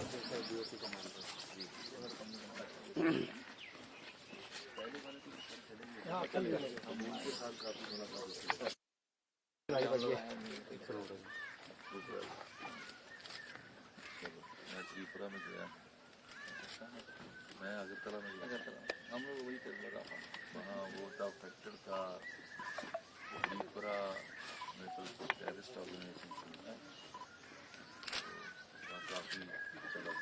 मैं त्रिपुरा में गया, मैं अगरतला में गया, हम लोग वही कर लगा वहाँ वो था फैक्टर था त्रिपुरा मेटल टेररिस्ट ऑर्गेनाइजेशन तो काफ़ी चला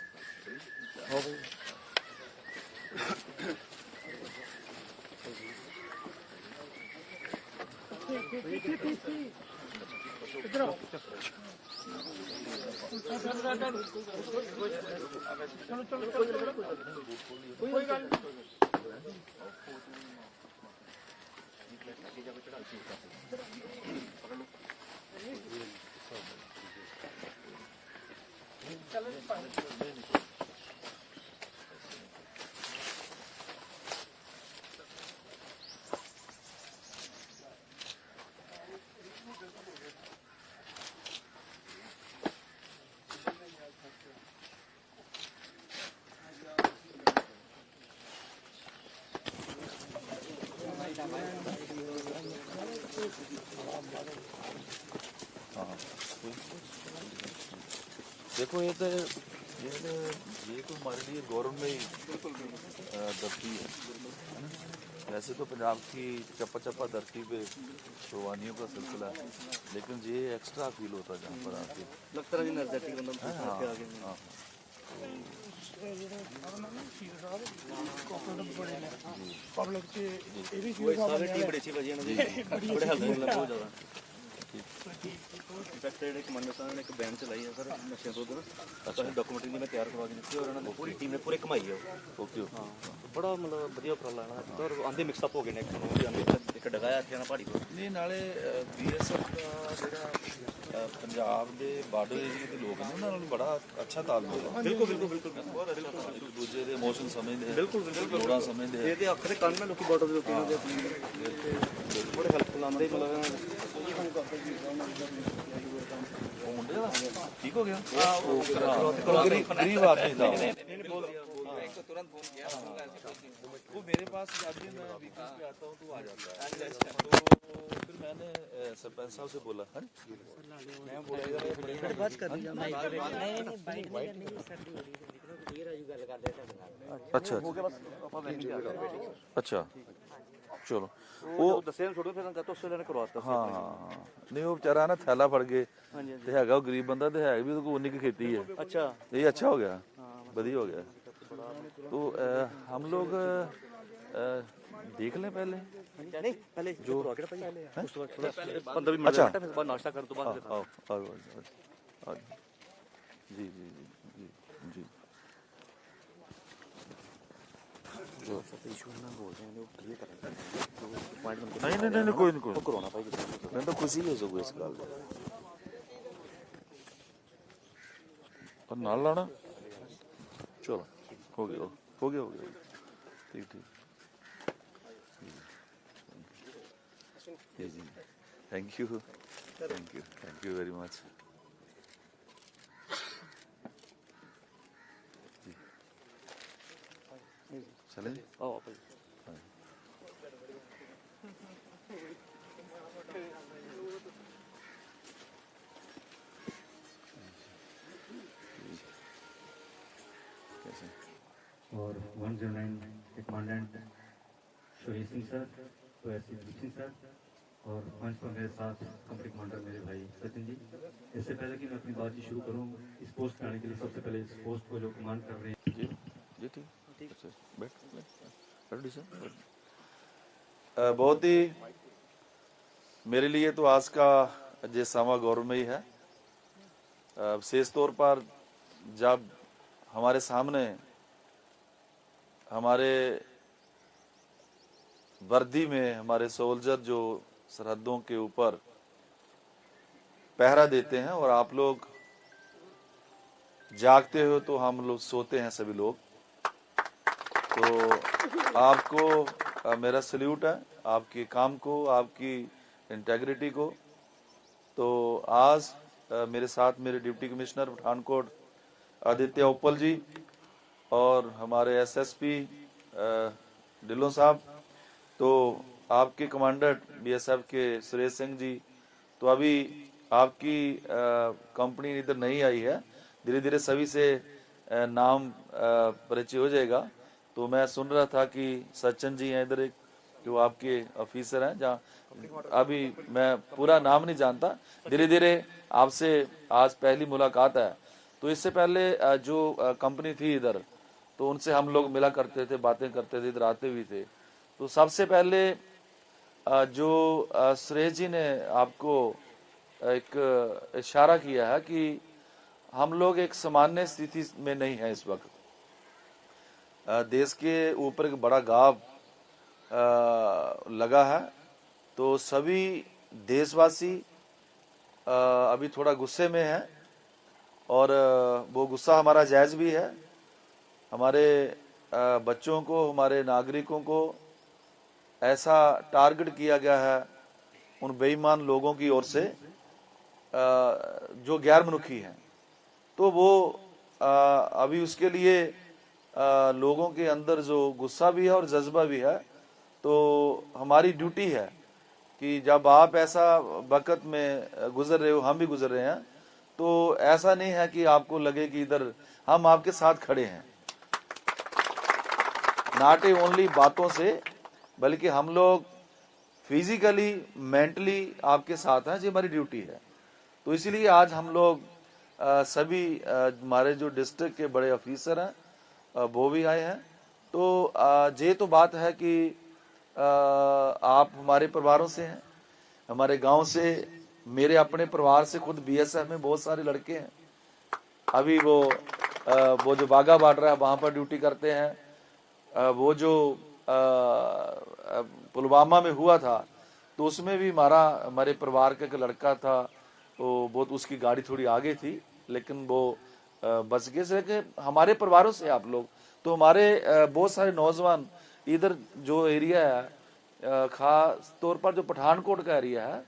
कोई गल देखो ये तो हमारे लिए गौरव में ही धरती है ना। वैसे तो पंजाब की चप्पा चप्पा धरती पे कुर्बानियों का सिलसिला है, लेकिन ये एक्स्ट्रा फील होता है जहाँ पर आके लगता है बैन चलाई है सर नशे तो डॉक्यूमेंट्री मैं तैयार करवा दी और पूरी टीम ने पूरे कमाई है ओके हाँ बड़ा मतलब वधिया उपराला है और आंधे मिक्सअप हो गए ने एक डगाया थे पहाड़ी को नहीं नाले बीएसएफ का ਜਿਹੜਾ ਪੰਜਾਬ ਦੇ ਬਾਰਡਰ ਏਰੀਆ ਦੇ ਲੋਕ ਨੇ ਉਹਨਾਂ ਨਾਲ ਬੜਾ ਅੱਛਾ ਤਾਲਮੇਲ ਹੈ ਬਿਲਕੁਲ ਬਹੁਤ ਅੱਛਾ ਇੱਕ ਦੂਜੇ ਦੇ ਇਮੋਸ਼ਨ ਸਮਝਦੇ ਆ ਬਿਲਕੁਲ ਲੋੜਾਂ ਸਮਝਦੇ ਆ ਇਹਦੇ ਅੱਖ ਦੇ ਕੰਨ ਨਾਲ ਲੋਕੀ ਬਾਰਡਰ ਦੇ ਲੋਕਾਂ ਦੇ ਬੜੇ ਹੈਲਪਫੁਲ ਆਂਦੇ ਮਤਲਬ ਉਹ ਮੁੰਡੇ ਦਾ ਠੀਕ ਹੋ ਗਿਆ गरीब आदमी था तुरंत फोन किया वो मेरे पास जब भी मैं वीकेंड पे आता हूँ तो आ जाता है तो फिर मैंने सरपंच साहब से बोला है अच्छा अच्छा चलो वो हाँ नहीं वो बेचारा ना थैला फड़ के ते हैगा वो गरीब बंदा ते है भी तो उन्नी की खेती है अच्छा ये अच्छा हो गया बढ़िया हो गया तो हम लोग देख लें पहले नहीं पहले जो अच्छा नाश्ता कर दो जी जी जी जी नहीं कोई मैं तो खुशी हो सकूँ इस गल पर नाल लाना चलो हो गया ठीक जी थैंक यू वेरी मच चले और 109 के कमांडेंट शहीद Singh sir, OSC Singh sir और मंच पर मेरे साथ कंपनी कमांडर मेरे भाई सचिन जी। इससे पहले कि मैं अपनी बातचीत शुरू करूं, इस पोस्ट पे आने के लिए सबसे पहले इस पोस्ट को जो कमांड कर रहे हैं जी ठीक बहुत ही मेरे लिए तो आज का ये समा गौरवमयी है। विशेष तौर पर जब हमारे सामने हमारे वर्दी में हमारे सोल्जर जो सरहदों के ऊपर पहरा देते हैं और आप लोग जागते हो तो हम लोग सोते हैं सभी लोग, तो आपको मेरा सल्यूट है, आपके काम को, आपकी इंटेग्रिटी को। तो आज मेरे साथ मेरे डिप्टी कमिश्नर पठानकोट आदित्य उपल जी और हमारे एसएसपी ढिल्लों साहब, तो आपके कमांडर बीएसएफ के सुरेश सिंह जी, तो अभी आपकी कंपनी इधर नहीं आई है, धीरे धीरे सभी से नाम परिचय हो जाएगा। तो मैं सुन रहा था कि सचिन जी हैं इधर, एक जो आपके ऑफिसर हैं, जहाँ अभी मैं पूरा नाम नहीं जानता, धीरे धीरे आपसे आज पहली मुलाकात है। तो इससे पहले जो कंपनी थी इधर, तो उनसे हम लोग मिला करते थे, बातें करते थे, इधर आते भी थे। तो सबसे पहले जो सुरेश जी ने आपको एक इशारा किया है कि हम लोग एक सामान्य स्थिति में नहीं है इस वक्त, देश के ऊपर एक बड़ा गाव लगा है। तो सभी देशवासी अभी थोड़ा गुस्से में है, और वो गुस्सा हमारा जायज भी है। हमारे बच्चों को, हमारे नागरिकों को ऐसा टारगेट किया गया है उन बेईमान लोगों की ओर से जो गैर मनुखी हैं। तो वो अभी उसके लिए लोगों के अंदर जो गुस्सा भी है और जज्बा भी है। तो हमारी ड्यूटी है कि जब आप ऐसा वक्त में गुजर रहे हो, हम भी गुजर रहे हैं, तो ऐसा नहीं है कि आपको लगे कि इधर हम आपके साथ खड़े हैं, नॉट ओनली बातों से, बल्कि हम लोग फिजिकली, मेंटली आपके साथ हैं। जी हमारी ड्यूटी है। तो इसीलिए आज हम लोग सभी हमारे जो डिस्ट्रिक्ट के बड़े ऑफिसर हैं वो भी आए हैं। तो ये तो बात है कि आप हमारे परिवारों से हैं, हमारे गांव से, मेरे अपने परिवार से, खुद बीएसएफ में बहुत सारे लड़के हैं। अभी वो जो बाघा बॉर्डर है वहां पर ड्यूटी करते हैं। वो जो पुलवामा में हुआ था, तो उसमें भी हमारे परिवार का एक लड़का था, तो बहुत उसकी गाड़ी थोड़ी आगे थी, लेकिन वो बच गए। से हमारे परिवारों से आप लोग, तो हमारे बहुत सारे नौजवान इधर जो एरिया है, खास तौर पर जो पठानकोट का एरिया है,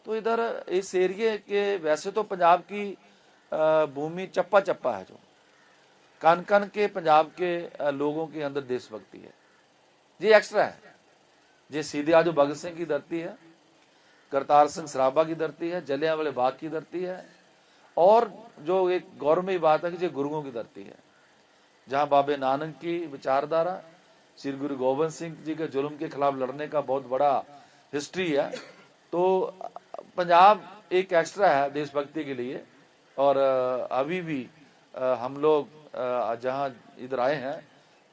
तो इधर इस एरिया के, वैसे तो पंजाब की भूमि चप्पा चप्पा है, जो कन कन के पंजाब के लोगों के अंदर देशभक्ति है, ये एक्स्ट्रा है। ये सीधे आज भगत सिंह की धरती है, करतार सिंह सराभा की धरती है, जलियांवाले बाग की धरती है, और जो एक गौरवमयी बात है कि ये गुरुओं की धरती है, जहां बाबे नानक की विचारधारा, श्री गुरु गोविंद सिंह जी के जुल्म के खिलाफ लड़ने का बहुत बड़ा हिस्ट्री है। तो पंजाब एक एक्स्ट्रा है देशभक्ति के लिए। और अभी भी हम लोग जहां इधर आए हैं,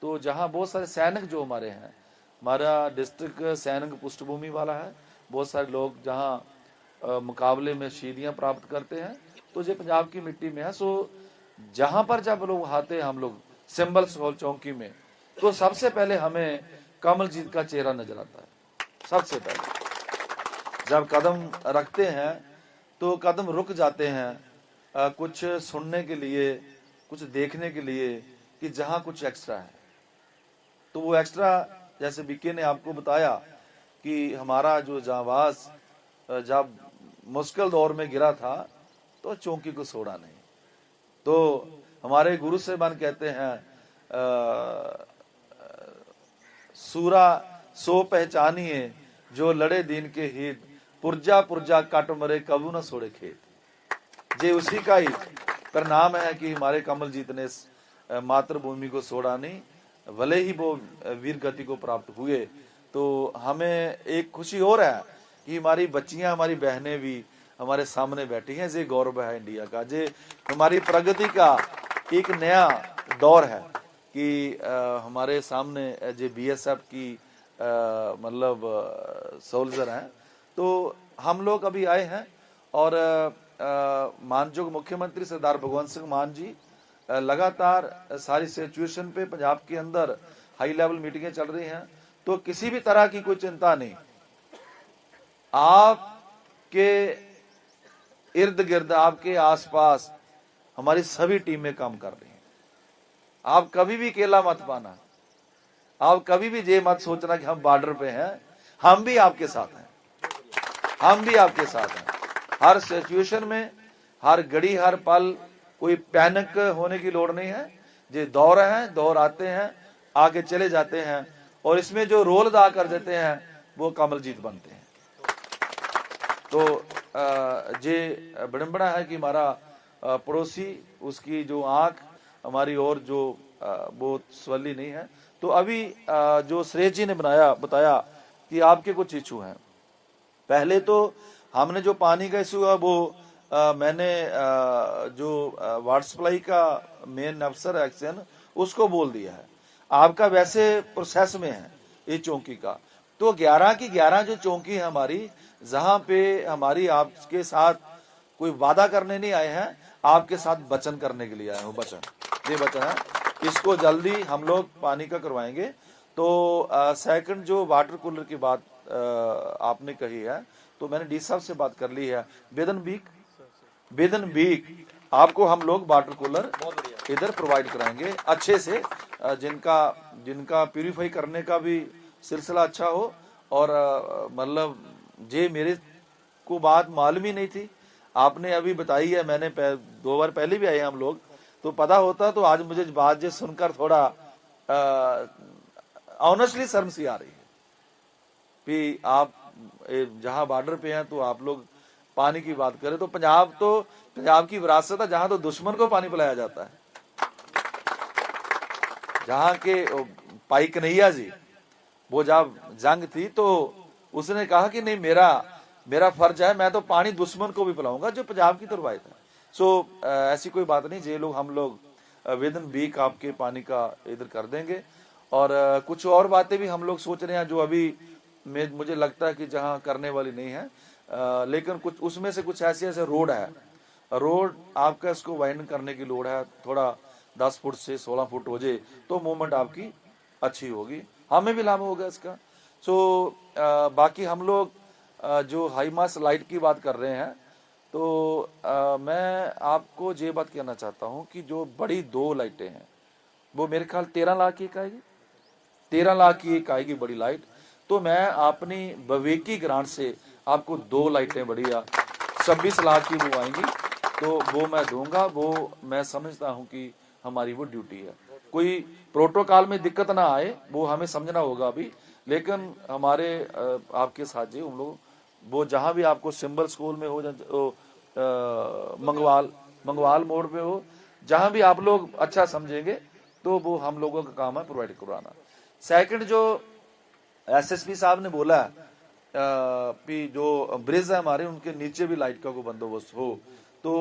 तो जहां बहुत सारे सैनिक जो हमारे हैं, हमारा डिस्ट्रिक्ट सैनिक पृष्ठभूमि वाला है, बहुत सारे लोग जहां मुकाबले में शहीदियां प्राप्त करते हैं, तो ये पंजाब की मिट्टी में है। सो जहां पर जब लोग आते हैं, हम लोग सिंबल हॉल चौकी में, तो सबसे पहले हमें कमलजीत का चेहरा नजर आता है। सबसे पहले जब कदम रखते हैं तो कदम रुक जाते हैं कुछ सुनने के लिए, कुछ देखने के लिए कि जहां कुछ एक्स्ट्रा है। तो वो एक्स्ट्रा, जैसे बीके ने आपको बताया कि हमारा जो जांबाज जब मुश्किल दौर में गिरा था, तो चौकी को छोड़ा नहीं। तो हमारे गुरु साहिबान कहते हैं, सूरा सो पहचानिए जो लड़े दीन के हित, पुरजा पुरजा काट मरे कबू न छोड़े खेत। जे उसी का ही परिणाम है कि हमारे कमलजीत ने मातृभूमि को छोड़ा नहीं, भले ही वो वीर गति को प्राप्त हुए। तो हमें एक खुशी और है कि हमारी बच्चियां, हमारी बहनें भी हमारे सामने बैठी हैं। ये गौरव है इंडिया का, जे हमारी प्रगति का एक नया दौर है कि हमारे सामने जो बीएसएफ की मतलब सोल्जर हैं। तो हम लोग अभी आए हैं, और मानयोग मुख्यमंत्री सरदार भगवंत सिंह मान जी लगातार सारी सिचुएशन पे पंजाब के अंदर हाई लेवल मीटिंगें चल रही हैं। तो किसी भी तरह की कोई चिंता नहीं, आपके इर्द गिर्द, आपके आसपास हमारी सभी टीमें काम कर रही हैं। आप कभी भी अकेला मत पाना, आप कभी भी ये मत सोचना कि हम बॉर्डर पे हैं, हम भी आपके साथ हैं, हम भी आपके साथ हैं। हर सिचुएशन में, हर घड़ी, हर पल कोई पैनिक होने की लोड़ नहीं है। ये दौर है, दौर आते हैं, आगे चले जाते हैं, और इसमें जो रोल अदा कर देते हैं वो कमलजीत बनते हैं। तो ये विडंबना है कि हमारा पड़ोसी, उसकी जो आंख हमारी और जो वो स्वली नहीं है। तो अभी जो श्रेय जी ने बताया कि आपके कुछ इशू हैं। पहले तो हमने जो पानी का इशू है वो मैंने जो वाटर सप्लाई का मेन अफसर एक्शन उसको बोल दिया है। आपका वैसे प्रोसेस में है ये चौकी का। तो 11 की 11 जो चौकी है हमारी, जहां पे हमारी आपके साथ कोई वादा करने नहीं आए हैं, आपके साथ वचन करने के लिए आए हैं। वचन, ये वचन है, इसको जल्दी हम लोग पानी का करवाएंगे। तो सेकंड जो वाटर कूलर की बात आपने कही है, तो मैंने डी साहब से बात कर ली है। बेदन बीक आपको हम लोग वाटर कूलर इधर प्रोवाइड कराएंगे अच्छे से, जिनका प्यूरिफाई करने का भी सिलसिला अच्छा हो। और मतलब जे मेरे को बात मालूम ही नहीं थी, आपने अभी बताई है। मैंने 2 बार पहले भी आए हम लोग, तो पता होता तो आज मुझे बात जे सुनकर थोड़ा ऑनेस्टली शर्म सी आ रही है कि आप जहां बॉर्डर पे हैं तो आप लोग पानी की बात करें। तो पंजाब की विरासत है, जहां तो दुश्मन को पानी पिलाया जाता है। जहां के पाई कन्हैया जी, वो जब जंग थी तो उसने कहा कि नहीं, मेरा फर्ज है, मैं तो पानी दुश्मन को भी पिलाऊंगा, जो पंजाब की तो रवायत है। सो ऐसी कोई बात नहीं। जे लोग हम लोग वेदन बीक आपके पानी का इधर कर देंगे। और कुछ और बातें भी हम लोग सोच रहे हैं जो अभी मुझे लगता है कि जहां करने वाली नहीं है, लेकिन कुछ उसमें से कुछ ऐसे रोड है, रोड आपका इसको वाइंड करने की लोड़ है। थोड़ा 10 फुट से 16 फुट हो जाए तो मूवमेंट आपकी अच्छी होगी, हमें भी लाभ होगा इसका। सो बाकी हम लोग जो हाई मास लाइट की बात कर रहे हैं, तो मैं आपको ये बात कहना चाहता हूं कि जो बड़ी 2 लाइटें हैं वो मेरे ख्याल 13 लाख की एक आएगी, 13 लाख की एक आएगी बड़ी लाइट। तो मैं अपनी विवेकी ग्रांट से आपको 2 लाइटें बढ़िया 26 लाख की वो आएंगी, तो वो मैं दूंगा। वो मैं समझता हूं कि हमारी वो ड्यूटी है। कोई प्रोटोकॉल में दिक्कत ना आए वो हमें समझना होगा अभी, लेकिन हमारे आपके साथ जी हम लोग वो जहां भी आपको सिंबल स्कूल में हो, मंगवाल मोड़ पे हो, जहां भी आप लोग अच्छा समझेंगे तो वो हम लोगों का काम है प्रोवाइड करवाना। सेकंड जो एसएसपी साहब ने बोला कि जो ब्रिज है हमारे, उनके नीचे भी लाइट का कोई बंदोबस्त हो, तो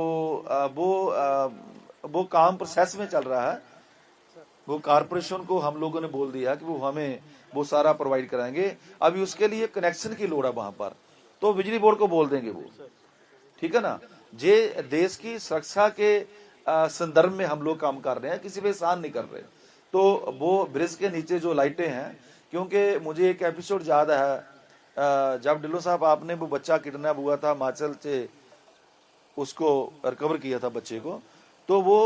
वो काम प्रोसेस में चल रहा है। वो कारपोरेशन को हम लोगों ने बोल दिया कि वो हमें वो सारा प्रोवाइड कराएंगे। अभी उसके लिए कनेक्शन की लोड़ है वहां पर, तो बिजली बोर्ड को बोल देंगे वो, ठीक है ना। जे देश की सुरक्षा के संदर्भ में हम लोग काम कर रहे हैं, किसी पे एहसान नहीं कर रहे। तो वो ब्रिज के नीचे जो लाइटें हैं, क्योंकि मुझे एक एपिसोड याद है जब ढिल्लो साहब आपने वो बच्चा किडनैप हुआ था हिमाचल से, उसको रिकवर किया था बच्चे को, तो वो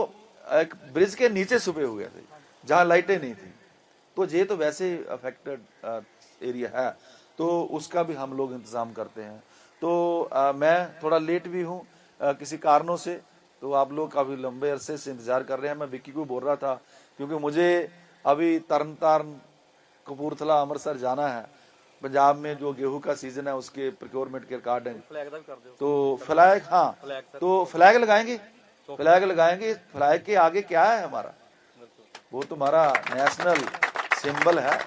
एक ब्रिज के नीचे छुपे हुए थे जहां लाइटें नहीं थी। तो ये तो वैसे अफेक्टेड एरिया है, तो उसका भी हम लोग इंतजाम करते हैं। तो मैं थोड़ा लेट भी हूँ किसी कारणों से, तो आप लोग काफी लंबे अरसे से इंतजार कर रहे हैं। मैं विक्की को बोल रहा था क्योंकि मुझे अभी तरन तारण, कपूरथला, अमृतसर जाना है। पंजाब में जो गेहूं का सीजन है उसके प्रोक्योरमेंट के अकॉर्डिंग, तो फ्लैग, हाँ, तो फ्लैग लगाएंगे। फ्लैग के आगे क्या है हमारा, वो तुम्हारा नेशनल सिंबल है,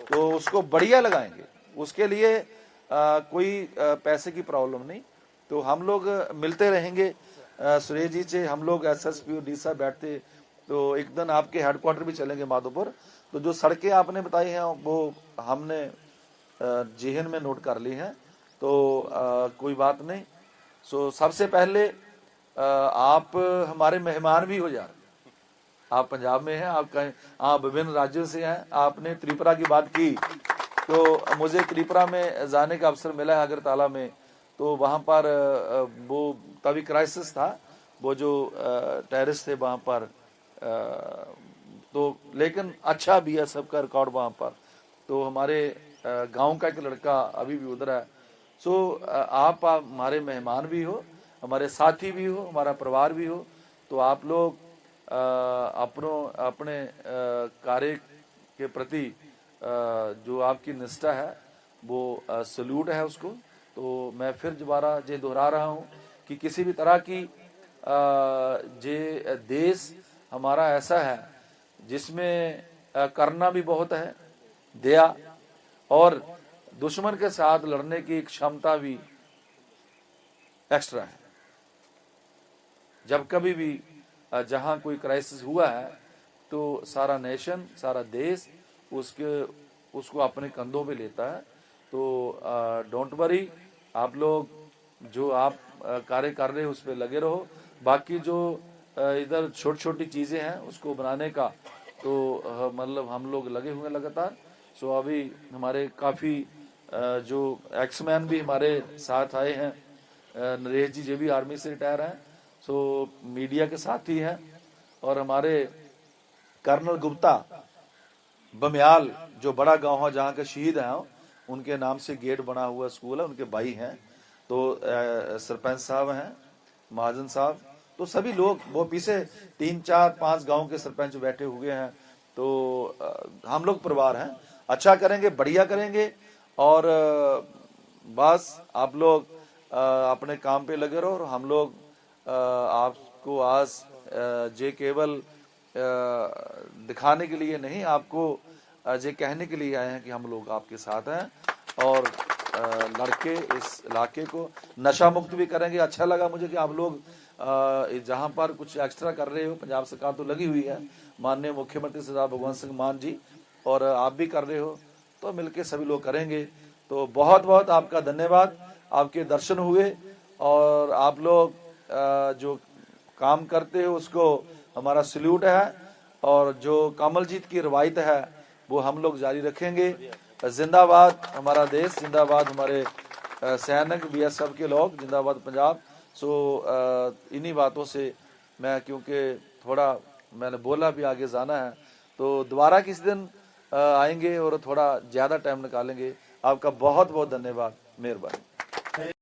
तो उसको बढ़िया लगाएंगे। उसके लिए कोई पैसे की प्रॉब्लम नहीं। तो हम लोग मिलते रहेंगे सुरेश जी से, हम लोग एसएसपी और डी साहब बैठते, तो एक दिन आपके हेडक्वार्टर भी चलेंगे माधोपुर। तो जो सड़कें आपने बताई हैं वो हमने जेहन में नोट कर ली हैं, तो कोई बात नहीं। सो सबसे पहले आप हमारे मेहमान भी हो यार। आप पंजाब में हैं, आप विभिन्न राज्यों से हैं। आपने त्रिपुरा की बात की, तो मुझे त्रिपुरा में जाने का अवसर मिला है अगरतला में। तो वहां पर वो तभी क्राइसिस था, वो जो टेररिस्ट थे वहां पर, तो लेकिन अच्छा भी है सबका रिकॉर्ड वहां पर। तो हमारे गांव का एक लड़का अभी भी उधर है। सो आप हमारे मेहमान भी हो, हमारे साथी भी हो, हमारा परिवार भी हो। तो आप लोग अपने कार्य के प्रति जो आपकी निष्ठा है वो सल्यूट है उसको। तो मैं फिर दोबारा ये दोहरा रहा हूँ कि किसी भी तरह की जे देश हमारा ऐसा है जिसमें करना भी बहुत है, दया और दुश्मन के साथ लड़ने की क्षमता भी एक्स्ट्रा है। जब कभी भी जहां कोई क्राइसिस हुआ है तो सारा नेशन, सारा देश उसको अपने कंधों पे लेता है। तो डोंट वरी, आप लोग जो आप कार्य कर रहे हो उस पर लगे रहो। बाकी जो इधर छोटी छोटी चीजें हैं उसको बनाने का तो मतलब हम लोग लगे हुए हैं लगातार। सो अभी हमारे काफी जो एक्समैन भी हमारे साथ आए हैं, नरेश जी ये भी आर्मी से रिटायर हैं, सो मीडिया के साथ ही हैं। और हमारे कर्नल गुप्ता बमियाल जो बड़ा गांव है जहाँ के शहीद हैं, उनके नाम से गेट बना हुआ स्कूल है, उनके भाई हैं। तो सरपंच साहब हैं, महाजन साहब, तो सभी लोग वो पीछे 3, 4, 5 गांव के सरपंच बैठे हुए हैं। तो हम लोग परिवार हैं, अच्छा करेंगे, बढ़िया करेंगे। और बस आप लोग अपने काम पे लगे रहो। और हम लोग आपको आज जे केवल दिखाने के लिए नहीं, आपको ये कहने के लिए आए हैं कि हम लोग आपके साथ हैं और लड़के इस इलाके को नशा मुक्त भी करेंगे। अच्छा लगा मुझे कि आप लोग जहां पर कुछ एक्स्ट्रा कर रहे हो, पंजाब सरकार तो लगी हुई है, माननीय मुख्यमंत्री सरदार भगवंत सिंह मान जी, और आप भी कर रहे हो, तो मिलके सभी लोग करेंगे। तो बहुत बहुत आपका धन्यवाद, आपके दर्शन हुए और आप लोग जो काम करते हो उसको हमारा सल्यूट है। और जो कमलजीत की रवायत है वो हम लोग जारी रखेंगे। जिंदाबाद हमारा देश, जिंदाबाद हमारे सैनिक, BSF के लोग, जिंदाबाद पंजाब। सो इन्हीं बातों से मैं, क्योंकि थोड़ा मैंने बोला भी आगे जाना है, तो दोबारा किस दिन आएंगे और थोड़ा ज़्यादा टाइम निकालेंगे। आपका बहुत बहुत धन्यवाद, मेहरबानी।